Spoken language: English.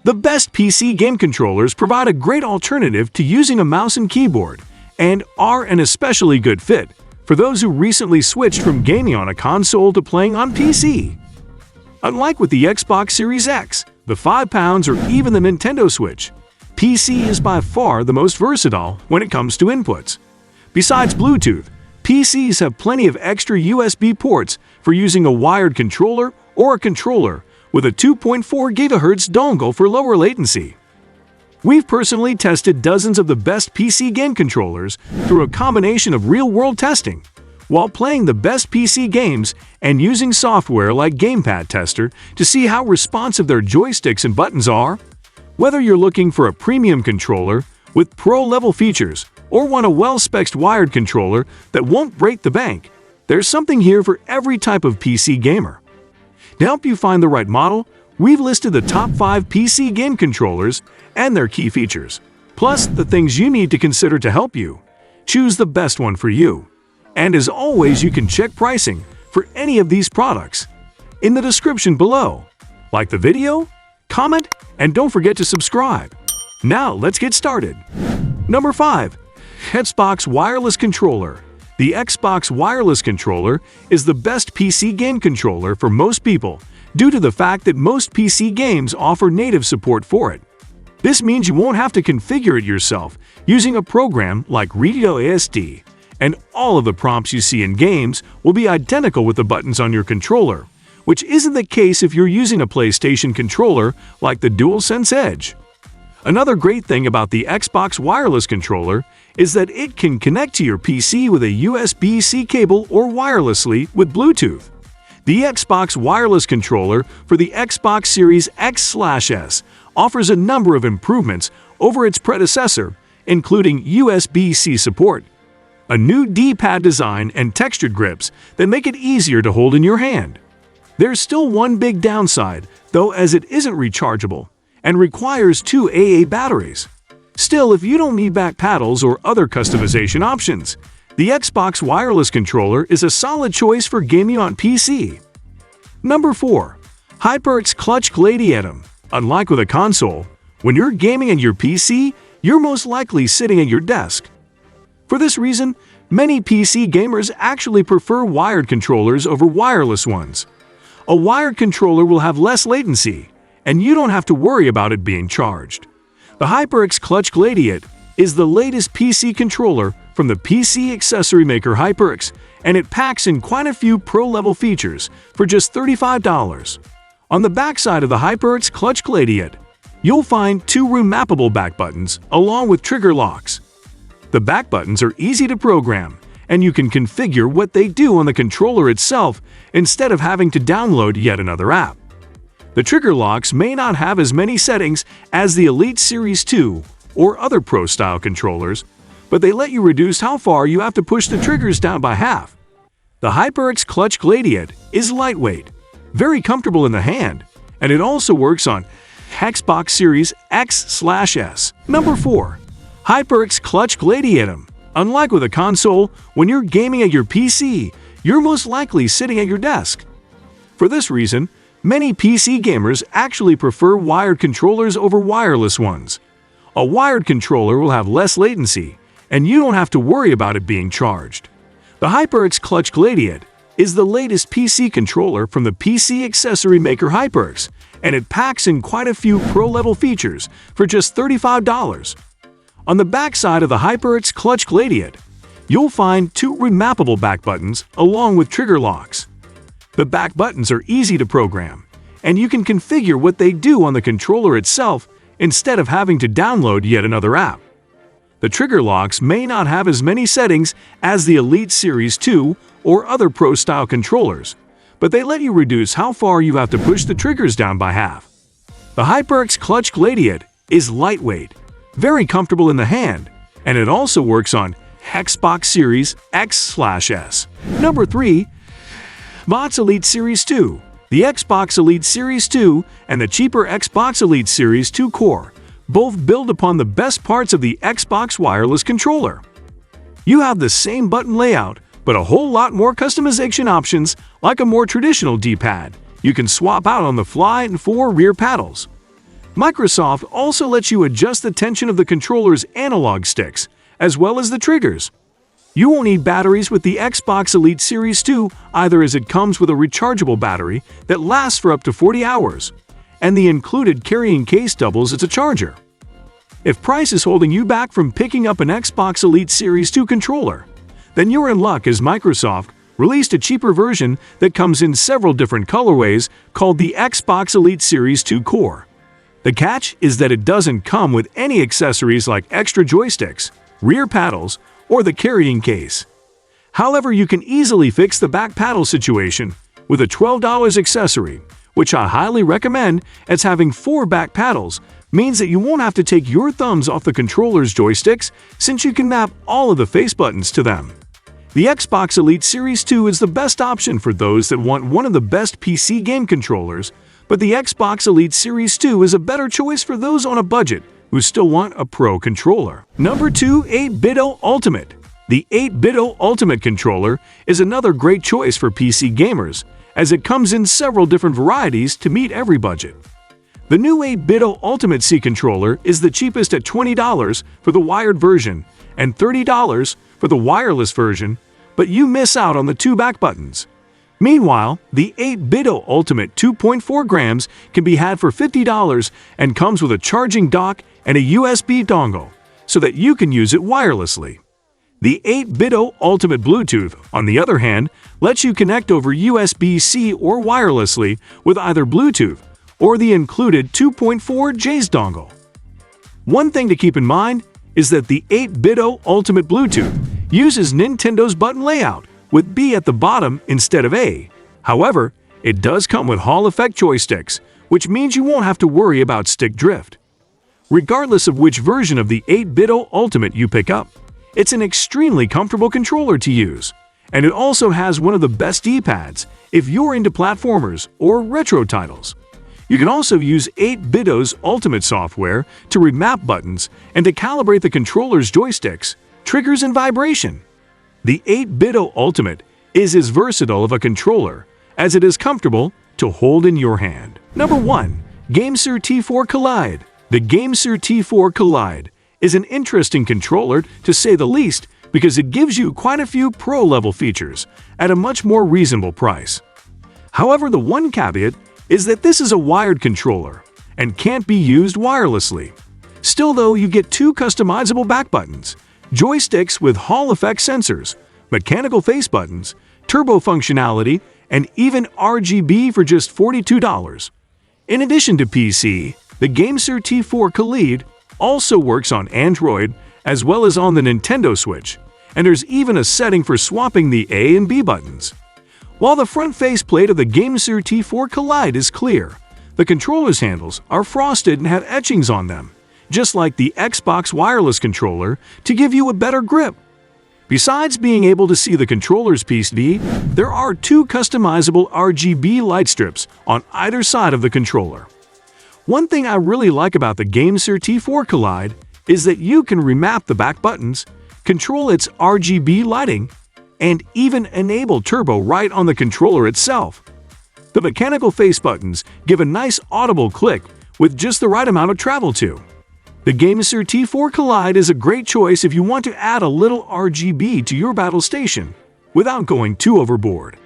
The best PC game controllers provide a great alternative to using a mouse and keyboard, and are an especially good fit for those who recently switched from gaming on a console to playing on PC. Unlike with the Xbox Series X, the 5 pounds, or even the Nintendo Switch, PC is by far the most versatile when it comes to inputs. Besides Bluetooth, PCs have plenty of extra USB ports for using a wired controller or a controller with a 2.4 GHz dongle for lower latency. We've personally tested dozens of the best PC game controllers through a combination of real-world testing, while playing the best PC games and using software like Gamepad Tester to see how responsive their joysticks and buttons are. Whether you're looking for a premium controller with pro-level features or want a well-spec'd wired controller that won't break the bank, there's something here for every type of PC gamer. To help you find the right model, we've listed the top 5 PC game controllers and their key features, plus the things you need to consider to help you choose the best one for you. And as always, you can check pricing for any of these products in the description below. Like the video, comment, and don't forget to subscribe. Now let's get started. Number 5. Xbox Wireless Controller. The Xbox Wireless Controller is the best PC game controller for most people due to the fact that most PC games offer native support for it. This means you won't have to configure it yourself using a program like Read.asd, and all of the prompts you see in games will be identical with the buttons on your controller, which isn't the case if you're using a PlayStation controller like the DualSense Edge. Another great thing about the Xbox Wireless Controller is that it can connect to your PC with a USB-C cable or wirelessly with Bluetooth. The Xbox Wireless Controller for the Xbox Series X/S offers a number of improvements over its predecessor, including USB-C support, a new D-pad design, and textured grips that make it easier to hold in your hand. There's still one big downside, though, as it isn't rechargeable and requires 2 AA batteries. Still, if you don't need back paddles or other customization options, the Xbox Wireless Controller is a solid choice for gaming on PC. Number 4. HyperX Clutch Gladiate. Unlike with a console, when you're gaming on your PC, you're most likely sitting at your desk. For this reason, many PC gamers actually prefer wired controllers over wireless ones. A wired controller will have less latency, and you don't have to worry about it being charged. The HyperX Clutch Gladiate is the latest PC controller from the PC accessory maker HyperX, and it packs in quite a few pro-level features for just $35. On the backside of the HyperX Clutch Gladiate, you'll find 2 remappable back buttons along with trigger locks. The back buttons are easy to program, and you can configure what they do on the controller itself instead of having to download yet another app. The trigger locks may not have as many settings as the Elite Series 2 or other Pro-style controllers, but they let you reduce how far you have to push the triggers down by half. The HyperX Clutch Gladiate is lightweight, very comfortable in the hand, and it also works on Xbox Series X/S. Number 4. HyperX Clutch Gladiate. Unlike with a console, when you're gaming at your PC, you're most likely sitting at your desk. For this reason, many PC gamers actually prefer wired controllers over wireless ones. A wired controller will have less latency, and you don't have to worry about it being charged. The HyperX Clutch Gladiate is the latest PC controller from the PC accessory maker HyperX, and it packs in quite a few pro-level features for just $35. On the backside of the HyperX Clutch Gladiate, you'll find 2 remappable back buttons along with trigger locks. The back buttons are easy to program, and you can configure what they do on the controller itself instead of having to download yet another app. The trigger locks may not have as many settings as the Elite Series 2 or other Pro-style controllers, but they let you reduce how far you have to push the triggers down by half. The HyperX Clutch Gladiate is lightweight, very comfortable in the hand, and it also works on Xbox Series X/S. Number 3. Xbox Elite Series 2. The Xbox Elite Series 2 and the cheaper Xbox Elite Series 2 Core both build upon the best parts of the Xbox Wireless Controller. You have the same button layout, but a whole lot more customization options like a more traditional D-pad you can swap out on the fly and 4 rear paddles. Microsoft also lets you adjust the tension of the controller's analog sticks, as well as the triggers. You won't need batteries with the Xbox Elite Series 2 either, as it comes with a rechargeable battery that lasts for up to 40 hours, and the included carrying case doubles as a charger. If price is holding you back from picking up an Xbox Elite Series 2 controller, then you're in luck, as Microsoft released a cheaper version that comes in several different colorways called the Xbox Elite Series 2 Core. The catch is that it doesn't come with any accessories like extra joysticks, rear paddles, or the carrying case. However, you can easily fix the back paddle situation with a $12 accessory, which I highly recommend, as having 4 back paddles means that you won't have to take your thumbs off the controller's joysticks, since you can map all of the face buttons to them. The Xbox Elite Series 2 is the best option for those that want one of the best PC game controllers, but the Xbox Elite Series 2 is a better choice for those on a budget who still want a pro controller. Number 2. 8BitO Ultimate. The 8BitO Ultimate controller is another great choice for PC gamers, as it comes in several different varieties to meet every budget. The new 8BitO Ultimate C controller is the cheapest at $20 for the wired version and $30 for the wireless version, but you miss out on the 2 back buttons. Meanwhile, the 8BitO Ultimate 2.4 grams can be had for $50 and comes with a charging dock and a USB dongle, so that you can use it wirelessly. The 8BitO Ultimate Bluetooth, on the other hand, lets you connect over USB-C or wirelessly with either Bluetooth or the included 2.4J's dongle. One thing to keep in mind is that the 8BitO Ultimate Bluetooth uses Nintendo's button layout, with B at the bottom instead of A. However, it does come with Hall effect joysticks, which means you won't have to worry about stick drift. Regardless of which version of the 8BitO Ultimate you pick up, it's an extremely comfortable controller to use, and it also has one of the best D-pads if you're into platformers or retro titles. You can also use 8BitO's Ultimate software to remap buttons and to calibrate the controller's joysticks, triggers, and vibration. The 8BitO Ultimate is as versatile of a controller as it is comfortable to hold in your hand. Number 1. Gamesir T4 Kaleid. The Gamesir T4 Kaleid is an interesting controller, to say the least, because it gives you quite a few pro-level features at a much more reasonable price. However, the one caveat is that this is a wired controller and can't be used wirelessly. Still though, you get 2 customizable back buttons, joysticks with Hall effect sensors, mechanical face buttons, turbo functionality, and even RGB for just $42. In addition to PC, the Gamesir T4 Kaleid also works on Android as well as on the Nintendo Switch, and there's even a setting for swapping the A and B buttons. While the front faceplate of the Gamesir T4 Kaleid is clear, the controller's handles are frosted and have etchings on them, just like the Xbox wireless controller, to give you a better grip. Besides being able to see the controller's PC, there are 2 customizable RGB light strips on either side of the controller. One thing I really like about the Gamesir T4 Kaleid is that you can remap the back buttons, control its RGB lighting, and even enable turbo right on the controller itself. The mechanical face buttons give a nice audible click with just the right amount of travel to. The Gamesir T4 Kaleid is a great choice if you want to add a little RGB to your battle station without going too overboard.